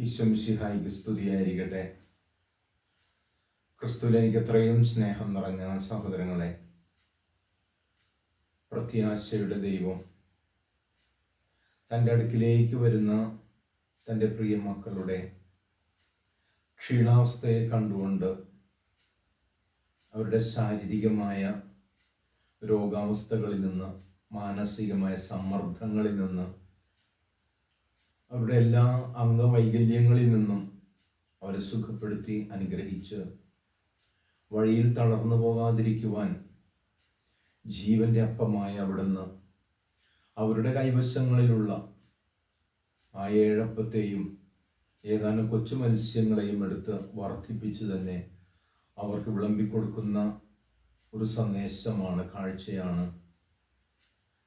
ഈശ്വംസിഹായിക്ക് സ്തുതിയായിരിക്കട്ടെ. ക്രിസ്തുവിൽ എനിക്ക് എത്രയും സ്നേഹം നിറഞ്ഞ സഹോദരങ്ങളെ, പ്രത്യാശയുടെ ദൈവം തൻ്റെ അടുക്കിലേക്ക് വരുന്ന തൻ്റെ പ്രിയ മക്കളുടെ ക്ഷീണാവസ്ഥയെ കണ്ടുകൊണ്ട് അവരുടെ ശാരീരികമായ രോഗാവസ്ഥകളിൽ നിന്ന്, മാനസികമായ സമ്മർദ്ദങ്ങളിൽ നിന്ന്, അവരുടെ എല്ലാ അംഗവൈകല്യങ്ങളിൽ നിന്നും അവരെ സുഖപ്പെടുത്തി അനുഗ്രഹിച്ച് വഴിയിൽ തളർന്നു പോകാതിരിക്കുവാൻ ജീവന്റെ അപ്പമായ അവിടുന്ന് അവരുടെ കൈവശങ്ങളിലുള്ള ആ 7 അപ്പത്തെയും ഏതാനും കൊച്ചു മത്സ്യങ്ങളെയും എടുത്ത് വർദ്ധിപ്പിച്ച് തന്നെ അവർക്ക് വിളമ്പിക്കൊടുക്കുന്ന ഒരു സന്ദേശമാണ്, കാഴ്ചയാണ്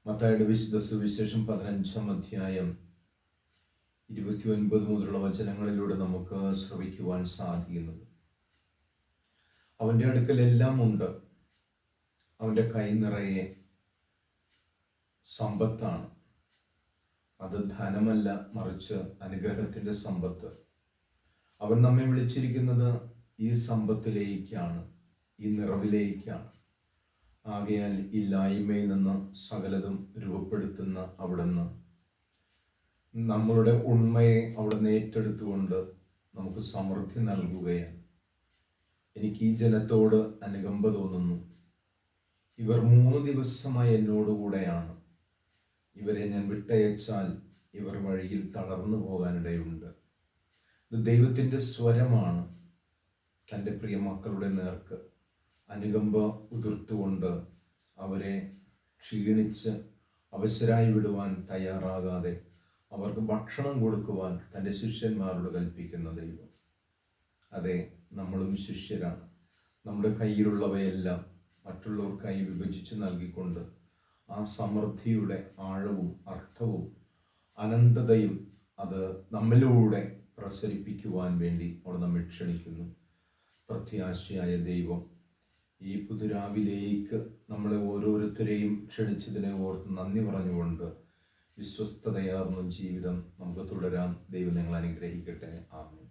മത്തായിയുടെ വിശുദ്ധ സുവിശേഷം 15-ാം അധ്യായം 29 മുതലുള്ള വചനങ്ങളിലൂടെ നമുക്ക് ശ്രവിക്കുവാൻ സാധിക്കുന്നത്. അവൻ്റെ അടുക്കൽ എല്ലാം ഉണ്ട്, അവൻ്റെ കൈ നിറയെ സമ്പത്താണ്. അത് ധനമല്ല, മറിച്ച് അനുഗ്രഹത്തിൻ്റെ സമ്പത്ത്. അവൻ നമ്മെ വിളിച്ചിരിക്കുന്നത് ഈ സമ്പത്തിലേക്കാണ്, ഈ നിറവിലേക്കാണ്. ആകയാൽ ഇല്ലായ്മയിൽ നിന്ന് സകലതും രൂപപ്പെടുത്തുന്ന അവിടുന്ന് നമ്മളുടെ ഉണ്മയെ അവിടുന്ന് ഏറ്റെടുത്തുകൊണ്ട് നമുക്ക് സമൃദ്ധി നൽകുകയാണ്. എനിക്ക് ഈ ജനത്തോട് അനുകമ്പ തോന്നുന്നു. ഇവർ 3 ദിവസമായി എന്നോടുകൂടെയാണ്. ഇവരെ ഞാൻ വിട്ടയച്ചാൽ ഇവർ വഴിയിൽ തളർന്നു പോകാനിടയുണ്ട്. ഇത് ദൈവത്തിൻ്റെ സ്വരമാണ്. തൻ്റെ പ്രിയ മക്കളുടെ നേർക്ക് അനുകമ്പ ഉതിർത്തുകൊണ്ട് അവരെ ക്ഷീണിച്ച് അവശരായി വിടുവാൻ തയ്യാറാകാതെ അവർക്ക് ഭക്ഷണം കൊടുക്കുവാൻ തൻ്റെ ശിഷ്യന്മാരോട് കൽപ്പിക്കുന്ന ദൈവം. അതെ, നമ്മളും ശിഷ്യരാണ്. നമ്മുടെ കയ്യിലുള്ളവയെല്ലാം മറ്റുള്ളവർക്കായി വിഭജിച്ച് നൽകിക്കൊണ്ട് ആ സമൃദ്ധിയുടെ ആഴവും അർത്ഥവും അനന്തതയും അത് നമ്മിലൂടെ പ്രസരിപ്പിക്കുവാൻ വേണ്ടി അവിടെ നമ്മെ ക്ഷണിക്കുന്നു. പ്രത്യാശയായ ദൈവം ഈ പുതുരാവിലേക്ക് നമ്മളെ ഓരോരുത്തരെയും ക്ഷണിച്ചതിനെ ഓർത്ത് നന്ദി പറഞ്ഞുകൊണ്ട് വിശ്വസ്തതയാർന്ന ജീവിതം നമുക്ക് തുടരാം. ദൈവം നിങ്ങളെ അനുഗ്രഹിക്കട്ടെ. ആമേൻ.